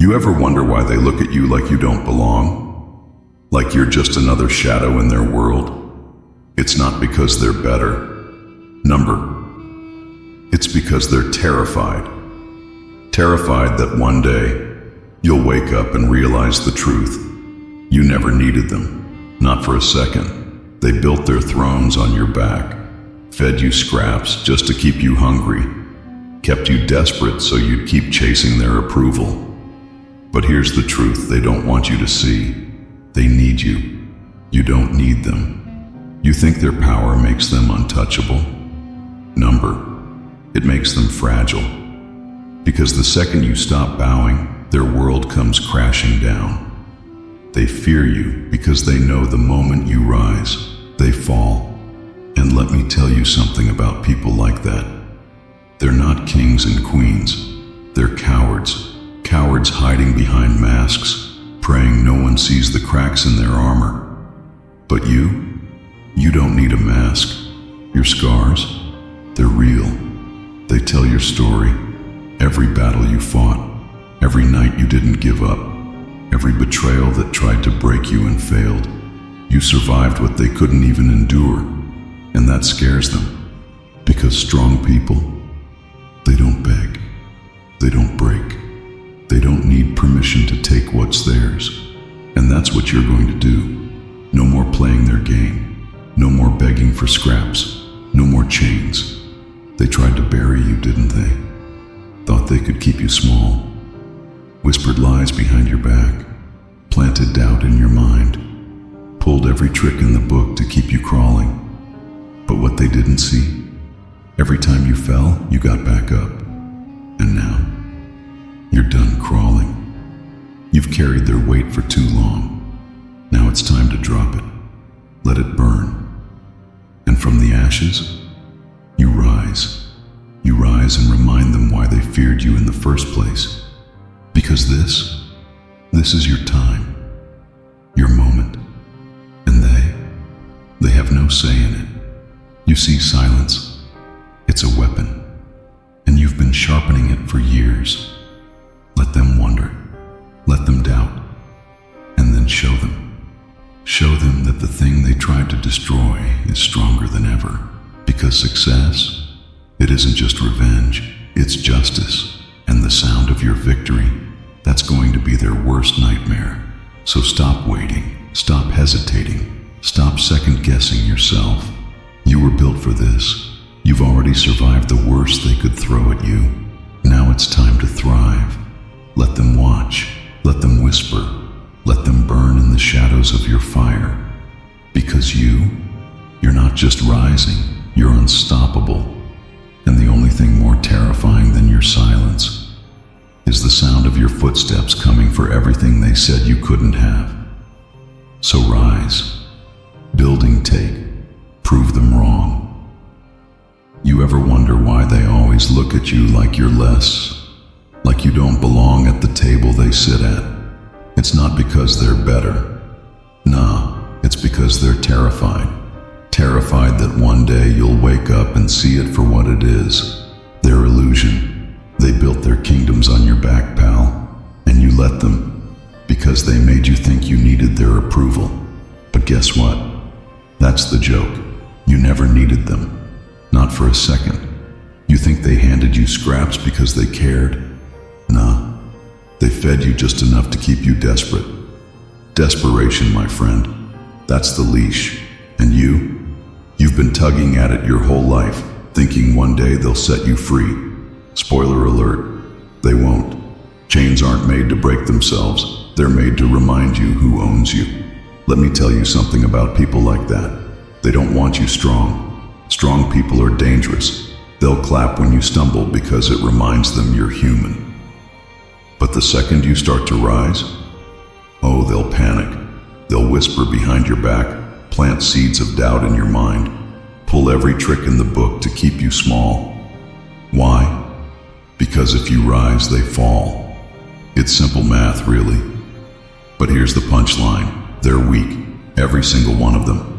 You ever wonder why they look at you like you don't belong? Like you're just another shadow in their world? It's not because they're better. It's because they're terrified. Terrified that one day you'll wake up and realize the truth. You never needed them, not for a second. They built their thrones on your back, fed you scraps just to keep you hungry, kept you desperate so you'd keep chasing their approval. But here's the truth they don't want you to see. They need you. You don't need them. You think their power makes them untouchable? It makes them fragile. Because the second you stop bowing, their world comes crashing down. They fear you because they know the moment you rise, they fall. And let me tell you something about people like that. They're not kings and queens. They're cowards. Cowards hiding behind masks, praying no one sees the cracks in their armor. But you don't need a mask. Your scars, they're real. They tell your story. Every battle you fought, every night you didn't give up, every betrayal that tried to break you and failed. You survived what they couldn't even endure, and that scares them. Because strong people, they don't beg, they don't break. They don't need permission to take what's theirs. And that's what you're going to do. No more playing their game. No more begging for scraps. No more chains. They tried to bury you, didn't they? Thought they could keep you small. Whispered lies behind your back. Planted doubt in your mind. Pulled every trick in the book to keep you crawling. But what they didn't see, every time you fell, you got back up. And now, you're done crawling. You've carried their weight for too long. Now it's time to drop it. Let it burn. And from the ashes, you rise. You rise and remind them why they feared you in the first place. Because this is your time, your moment. And they have no say in it. You see, silence, it's a weapon. And you've been sharpening it for years. Let them wonder, let them doubt, and then show them. Show them that the thing they tried to destroy is stronger than ever. Because success, it isn't just revenge, it's justice. And the sound of your victory, that's going to be their worst nightmare. So stop waiting, stop hesitating, stop second-guessing yourself. You were built for this. You've already survived the worst they could throw at you. Now it's time to thrive. Let them watch, let them whisper, let them burn in the shadows of your fire. Because you're not just rising, you're unstoppable. And the only thing more terrifying than your silence is the sound of your footsteps coming for everything they said you couldn't have. So rise, building take, prove them wrong. You ever wonder why they always look at you like you're less? Like you don't belong at the table they sit at? It's not because they're better. Nah, it's because they're terrified. Terrified that one day you'll wake up and see it for what it is. Their illusion. They built their kingdoms on your back, pal. And you let them, because they made you think you needed their approval. But guess what? That's the joke. You never needed them. Not for a second. You think they handed you scraps because they cared? Nah, they fed you just enough to keep you desperate. Desperation, my friend, that's the leash. And you've been tugging at it your whole life, thinking one day they'll set you free. Spoiler alert, they won't. Chains aren't made to break themselves, they're made to remind you who owns you. Let me tell you something about people like that. They don't want you strong. Strong people are dangerous. They'll clap when you stumble because it reminds them you're human. But the second you start to rise, oh, they'll panic. They'll whisper behind your back, plant seeds of doubt in your mind, pull every trick in the book to keep you small. Why? Because if you rise, they fall. It's simple math, really. But here's the punchline. They're weak, every single one of them.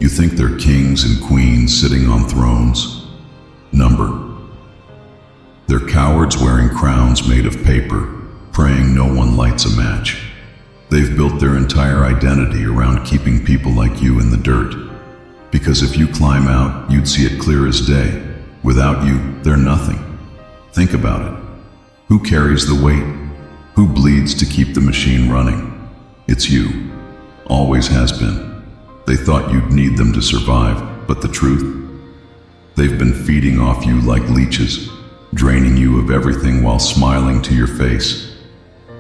You think they're kings and queens sitting on thrones? They're cowards wearing crowns made of paper, praying no no one lights a match. They've built their entire identity around keeping people like you in the dirt. Because if you climb out, you'd see it clear as day. Without you, they're nothing. Think about it. Who carries the weight? Who bleeds to keep the machine running? It's you. Always has been. They thought you'd need them to survive, but the truth? They've been feeding off you like leeches, draining you of everything while smiling to your face.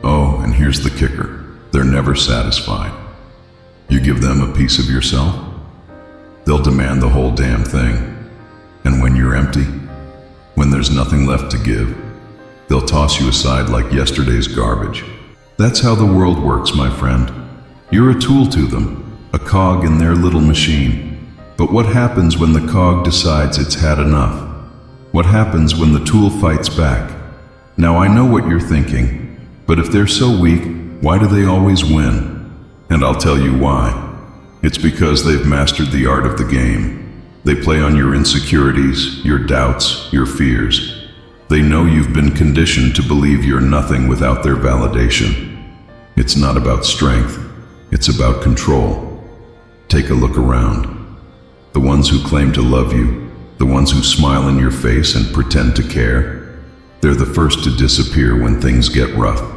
Oh, and here's the kicker. They're never satisfied. You give them a piece of yourself, they'll demand the whole damn thing. And when you're empty, when there's nothing left to give, they'll toss you aside like yesterday's garbage. That's how the world works, my friend. You're a tool to them, a cog in their little machine. But what happens when the cog decides it's had enough? What happens when the tool fights back? Now I know what you're thinking, but if they're so weak, why do they always win? And I'll tell you why. It's because they've mastered the art of the game. They play on your insecurities, your doubts, your fears. They know you've been conditioned to believe you're nothing without their validation. It's not about strength, it's about control. Take a look around. The ones who claim to love you, the ones who smile in your face and pretend to care, they're the first to disappear when things get rough.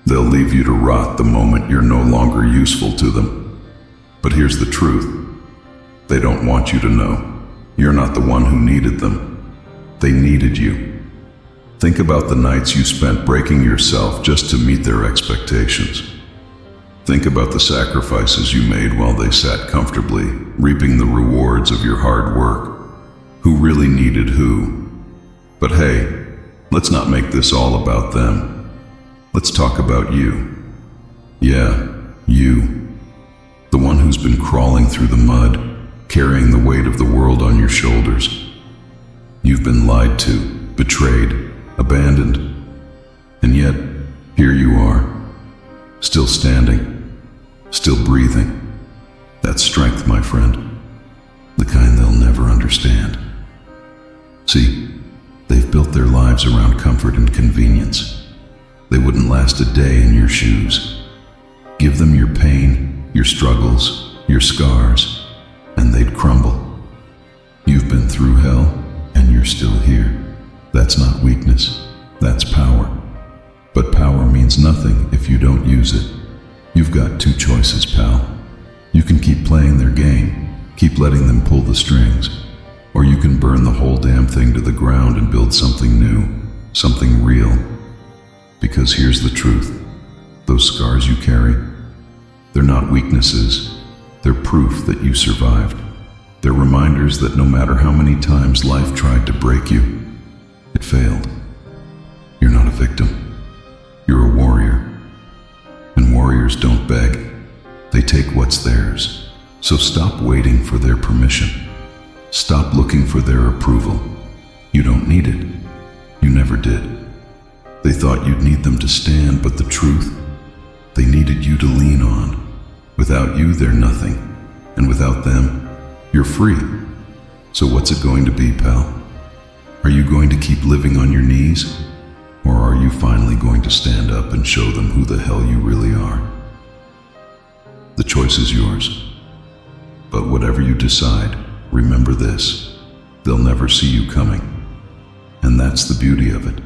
They'll leave you to rot the moment you're no longer useful to them. But here's the truth. They don't want you to know. You're not the one who needed them. They needed you. Think about the nights you spent breaking yourself just to meet their expectations. Think about the sacrifices you made while they sat comfortably, reaping the rewards of your hard work. Who really needed who? But hey, let's not make this all about them. Let's talk about you. Yeah, you. The one who's been crawling through the mud, carrying the weight of the world on your shoulders. You've been lied to, betrayed, abandoned. And yet, here you are, still standing, still breathing. That's strength, my friend. The kind they'll never understand. See, they've built their lives around comfort and convenience. They wouldn't last a day in your shoes. Give them your pain, your struggles, your scars, and they'd crumble. You've been through hell, and you're still here. That's not weakness, that's power. But power means nothing if you don't use it. You've got two choices, pal. You can keep playing their game, keep letting them pull the strings, or you can burn the whole damn thing to the ground and build something new, something real. Because here's the truth. Those scars you carry, they're not weaknesses. They're proof that you survived. They're reminders that no matter how many times life tried to break you, it failed. You're not a victim. You're a warrior. And warriors don't beg. They take what's theirs. So stop waiting for their permission. Stop looking for their approval. You don't need it. You never did. They thought you'd need them to stand, but the truth, they needed you to lean on. Without you, they're nothing. And without them, you're free. So what's it going to be, pal? Are you going to keep living on your knees? Or are you finally going to stand up and show them who the hell you really are? The choice is yours. But whatever you decide, remember this. They'll never see you coming. And that's the beauty of it.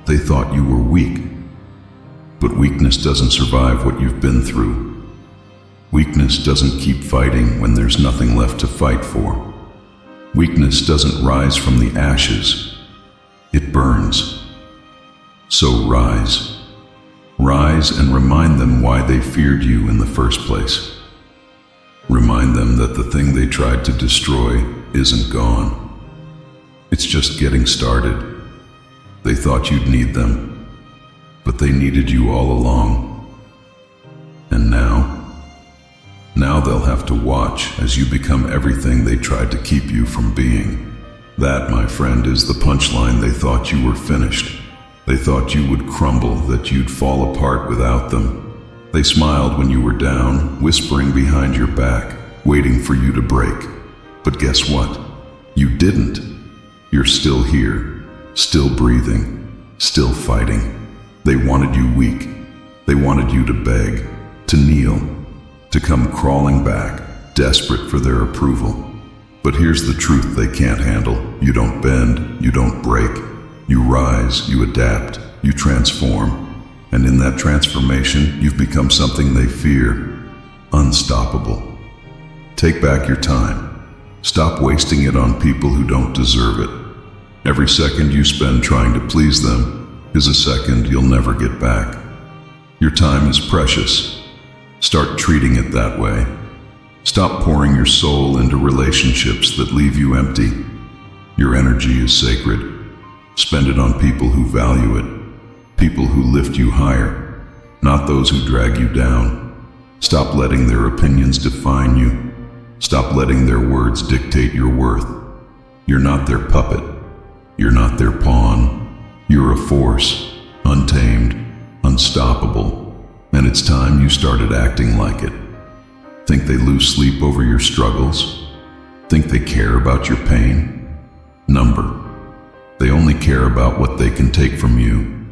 They thought you were weak. But weakness doesn't survive what you've been through. Weakness doesn't keep fighting when there's nothing left to fight for. Weakness doesn't rise from the ashes. It burns. So rise. Rise and remind them why they feared you in the first place. Remind them that the thing they tried to destroy isn't gone. It's just getting started. They thought you'd need them, but they needed you all along. And now they'll have to watch as you become everything they tried to keep you from being. That, my friend, is the punchline. They thought you were finished. They thought you would crumble, that you'd fall apart without them. They smiled when you were down, whispering behind your back, waiting for you to break. But guess what? You didn't. You're still here, still breathing, still fighting. They wanted you weak. They wanted you to beg, to kneel, to come crawling back, desperate for their approval. But here's the truth they can't handle. You don't bend, you don't break. You rise, you adapt, you transform. And in that transformation, you've become something they fear. Unstoppable. Take back your time. Stop wasting it on people who don't deserve it. Every second you spend trying to please them is a second you'll never get back. Your time is precious. Start treating it that way. Stop pouring your soul into relationships that leave you empty. Your energy is sacred. Spend it on people who value it, people who lift you higher, not those who drag you down. Stop letting their opinions define you. Stop letting their words dictate your worth. You're not their puppet. You're not their pawn. You're a force, untamed, unstoppable, and it's time you started acting like it. Think they lose sleep over your struggles? Think they care about your pain? Number. They only care about what they can take from you.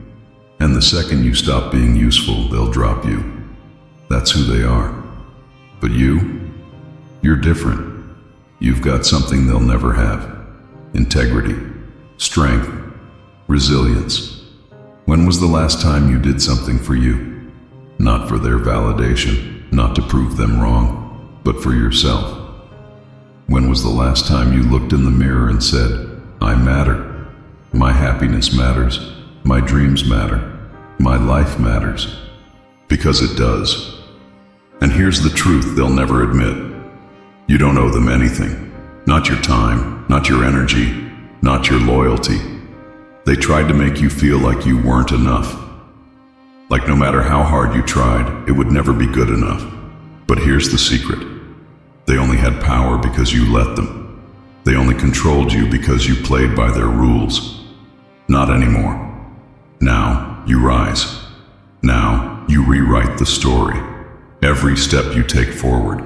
And the second you stop being useful, they'll drop you. That's who they are. But you're different. You've got something they'll never have. Integrity, strength, resilience. When was the last time you did something for you? Not for their validation, not to prove them wrong, but for yourself. When was the last time you looked in the mirror and said, I matter, my happiness matters, my dreams matter, my life matters? Because it does. And here's the truth they'll never admit. You don't owe them anything. Not your time, not your energy, not your loyalty. They tried to make you feel like you weren't enough. Like no matter how hard you tried, it would never be good enough. But here's the secret. They only had power because you let them. They only controlled you because you played by their rules. Not anymore. Now you rise. Now you rewrite the story. Every step you take forward,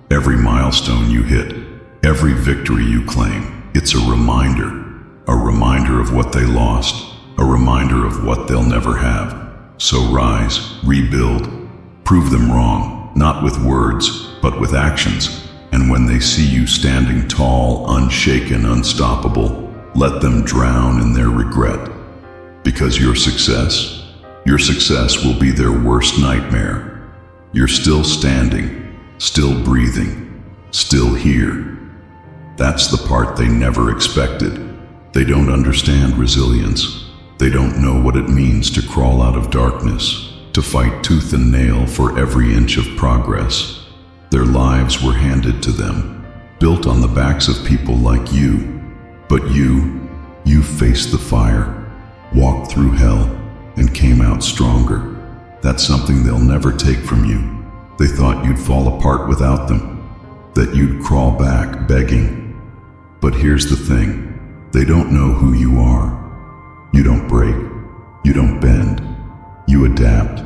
every milestone you hit, every victory you claim, it's a reminder of what they lost, a reminder of what they'll never have. So rise, rebuild, prove them wrong, not with words, but with actions. And when they see you standing tall, unshaken, unstoppable, let them drown in their regret. Because your success will be their worst nightmare. You're still standing, still breathing, still here. That's the part they never expected. They don't understand resilience. They don't know what it means to crawl out of darkness, to fight tooth and nail for every inch of progress. Their lives were handed to them, built on the backs of people like you. But you faced the fire, walked through hell, and came out stronger. That's something they'll never take from you. They thought you'd fall apart without them, that you'd crawl back begging. But here's the thing, they don't know who you are. You don't break, you don't bend, you adapt,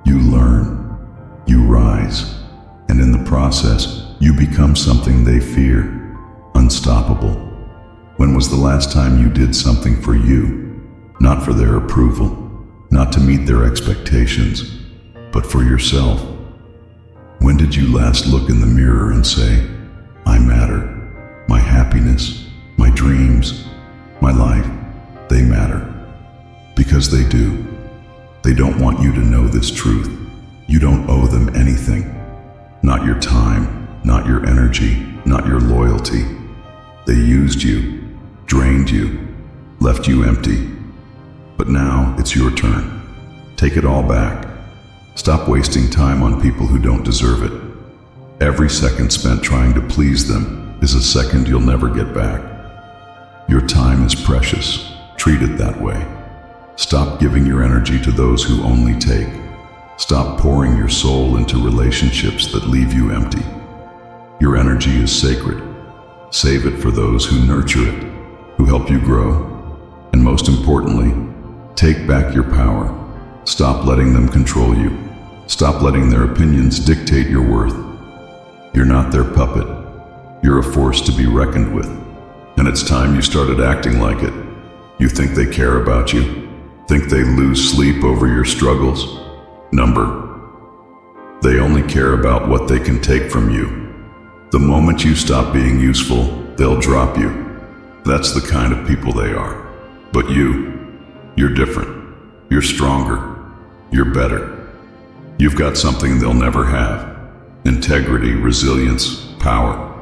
you learn, you rise, and in the process, you become something they fear, unstoppable. When was the last time you did something for you? Not for their approval, not to meet their expectations, but for yourself. When did you last look in the mirror and say, I matter, my happiness, my dreams, my life, they matter? Because they do. They don't want you to know this truth. You don't owe them anything. Not your time, not your energy, not your loyalty. They used you, drained you, left you empty. But now it's your turn. Take it all back. Stop wasting time on people who don't deserve it. Every second spent trying to please them is a second you'll never get back. Your time is precious. Treat it that way. Stop giving your energy to those who only take. Stop pouring your soul into relationships that leave you empty. Your energy is sacred. Save it for those who nurture it, who help you grow. And most importantly, take back your power. Stop letting them control you. Stop letting their opinions dictate your worth. You're not their puppet. You're a force to be reckoned with. And it's time you started acting like it. You think they care about you? Think they lose sleep over your struggles? Number. They only care about what they can take from you. The moment you stop being useful, they'll drop you. That's the kind of people they are. But you're different. You're stronger. You're better. You've got something they'll never have. Integrity, resilience, power.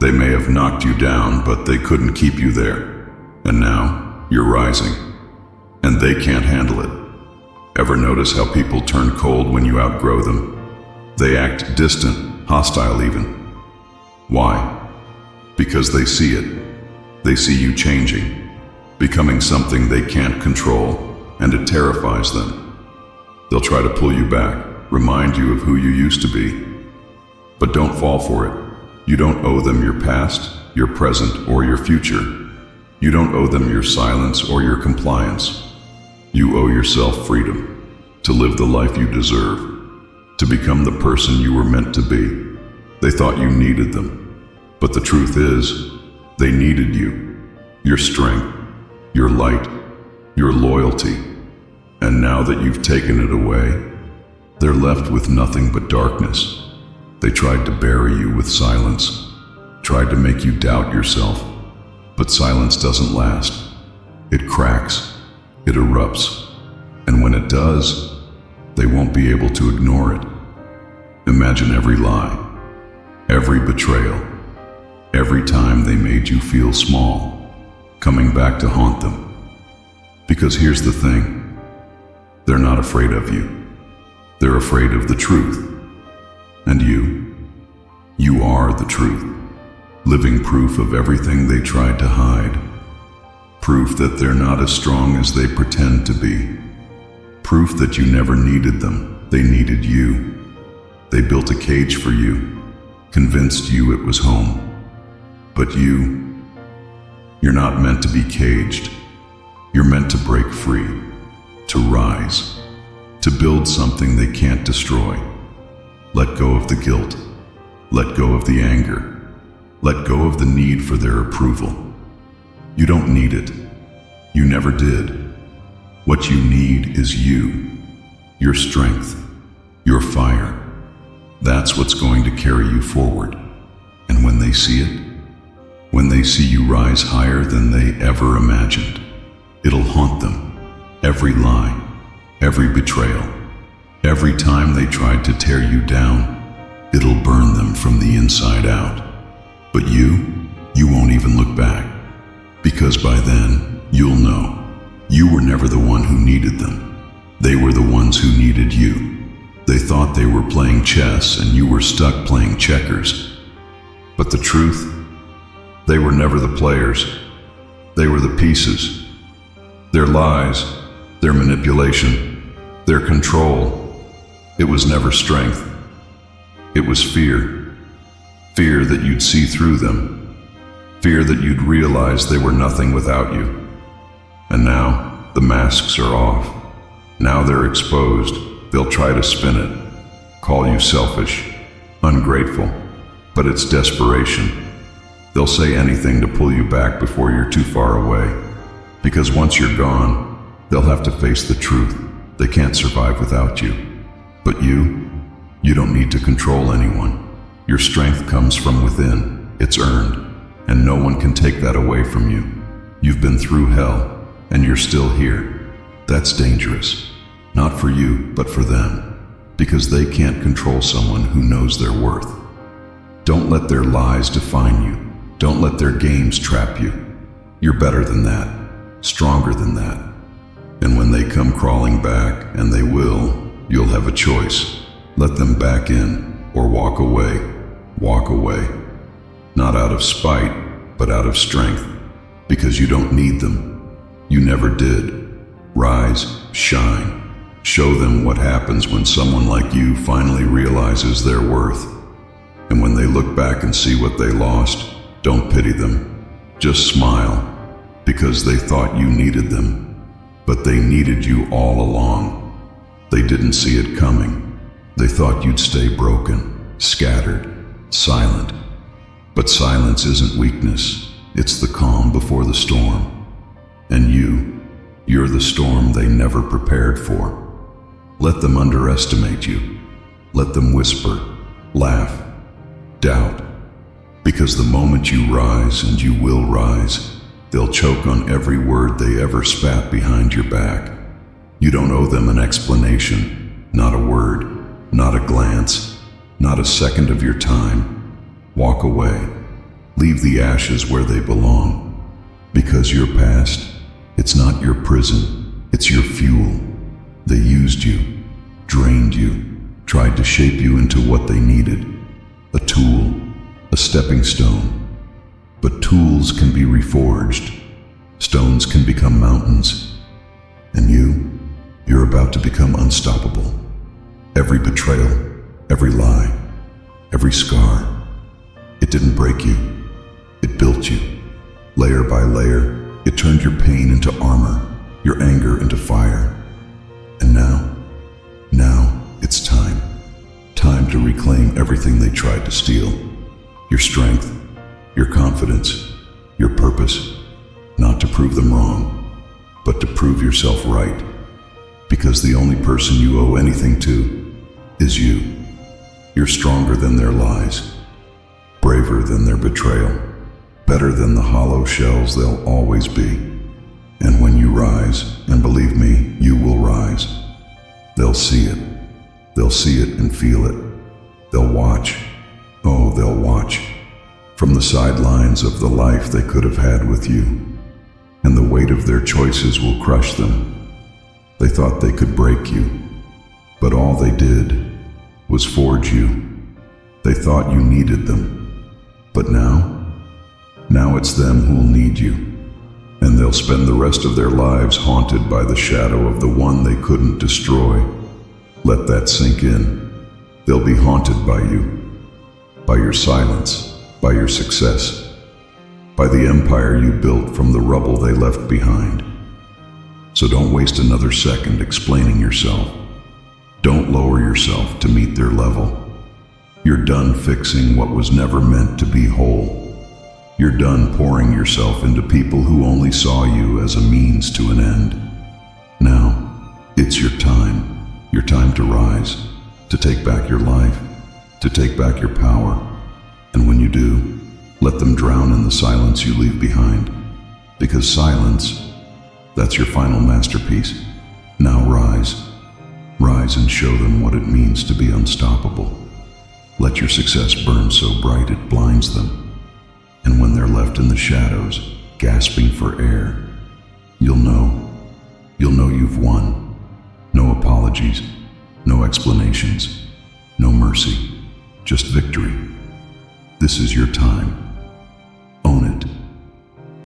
They may have knocked you down, but they couldn't keep you there. And now, you're rising. And they can't handle it. Ever notice how people turn cold when you outgrow them? They act distant, hostile even. Why? Because they see it. They see you changing, becoming something they can't control, and it terrifies them. They'll try to pull you back, remind you of who you used to be. But don't fall for it. You don't owe them your past, your present, or your future. You don't owe them your silence or your compliance. You owe yourself freedom to live the life you deserve, to become the person you were meant to be. They thought you needed them, but the truth is, they needed you, your strength, your light, your loyalty. And now that you've taken it away, they're left with nothing but darkness. They tried to bury you with silence, tried to make you doubt yourself. But silence doesn't last. It cracks, it erupts, and when it does, they won't be able to ignore it. Imagine every lie, every betrayal, every time they made you feel small, coming back to haunt them. Because here's the thing, they're not afraid of you. They're afraid of the truth. And you are the truth, living proof of everything they tried to hide. Proof that they're not as strong as they pretend to be. Proof that you never needed them, they needed you. They built a cage for you, convinced you it was home. But you're not meant to be caged. You're meant to break free, to rise, to build something they can't destroy. Let go of the guilt. Let go of the anger. Let go of the need for their approval. You don't need it. You never did. What you need is you, your strength, your fire. That's what's going to carry you forward. And when they see it, when they see you rise higher than they ever imagined, it'll haunt them. Every lie, every betrayal, every time they tried to tear you down, it'll burn them from the inside out. But you won't even look back, because by then, you'll know you were never the one who needed them. They were the ones who needed you. They thought they were playing chess and you were stuck playing checkers. But the truth, they were never the players. They were the pieces. Their lies, their manipulation, their control. It was never strength. It was fear. Fear that you'd see through them. Fear that you'd realize they were nothing without you. And now, the masks are off. Now they're exposed. They'll try to spin it. Call you selfish, ungrateful. But it's desperation. They'll say anything to pull you back before you're too far away. Because once you're gone, they'll have to face the truth. They can't survive without you. But you don't need to control anyone. Your strength comes from within. It's earned, and no one can take that away from you. You've been through hell, and you're still here. That's dangerous. Not for you, but for them. Because they can't control someone who knows their worth. Don't let their lies define you. Don't let their games trap you. You're better than that, stronger than that. And when they come crawling back, and they will, you'll have a choice. Let them back in, or walk away. Walk away. Not out of spite, but out of strength. Because you don't need them. You never did. Rise, shine. Show them what happens when someone like you finally realizes their worth. And when they look back and see what they lost, don't pity them. Just smile, because they thought you needed them. But they needed you all along. They didn't see it coming. They thought you'd stay broken, scattered, silent. But silence isn't weakness. It's the calm before the storm. And You're the storm they never prepared for. Let them underestimate you. Let them whisper, laugh, doubt. Because the moment you rise, and you will rise, they'll choke on every word they ever spat behind your back. You don't owe them an explanation, not a word, not a glance, not a second of your time. Walk away. Leave the ashes where they belong. Because your past, it's not your prison, it's your fuel. They used you, drained you, tried to shape you into what they needed. A tool, a stepping stone. But tools can be reforged. Stones can become mountains. And you're about to become unstoppable. Every betrayal, every lie, every scar, it didn't break you. It built you. Layer by layer, it turned your pain into armor, your anger into fire. And now it's time. Time to reclaim everything they tried to steal. Your strength, your confidence, your purpose. Not to prove them wrong, but to prove yourself right. Because the only person you owe anything to is you. You're stronger than their lies, braver than their betrayal, better than the hollow shells they'll always be. And when you rise, and believe me, you will rise, they'll see it. They'll see it and feel it. They'll watch. Oh, they'll watch. From the sidelines of the life they could have had with you. And the weight of their choices will crush them. They thought they could break you, but all they did was forge you. They thought you needed them, but now it's them who'll need you. And they'll spend the rest of their lives haunted by the shadow of the one they couldn't destroy. Let that sink in. They'll be haunted by you, by your silence, by your success, by the empire you built from the rubble they left behind. So don't waste another second explaining yourself. Don't lower yourself to meet their level. You're done fixing what was never meant to be whole. You're done pouring yourself into people who only saw you as a means to an end. Now, it's your time to rise, to take back your life, to take back your power. And when you do, let them drown in the silence you leave behind. Because silence, that's your final masterpiece. Now rise. Rise and show them what it means to be unstoppable. Let your success burn so bright it blinds them. And when they're left in the shadows, gasping for air, you'll know you've won. No apologies, no explanations, no mercy, just victory. This is your time.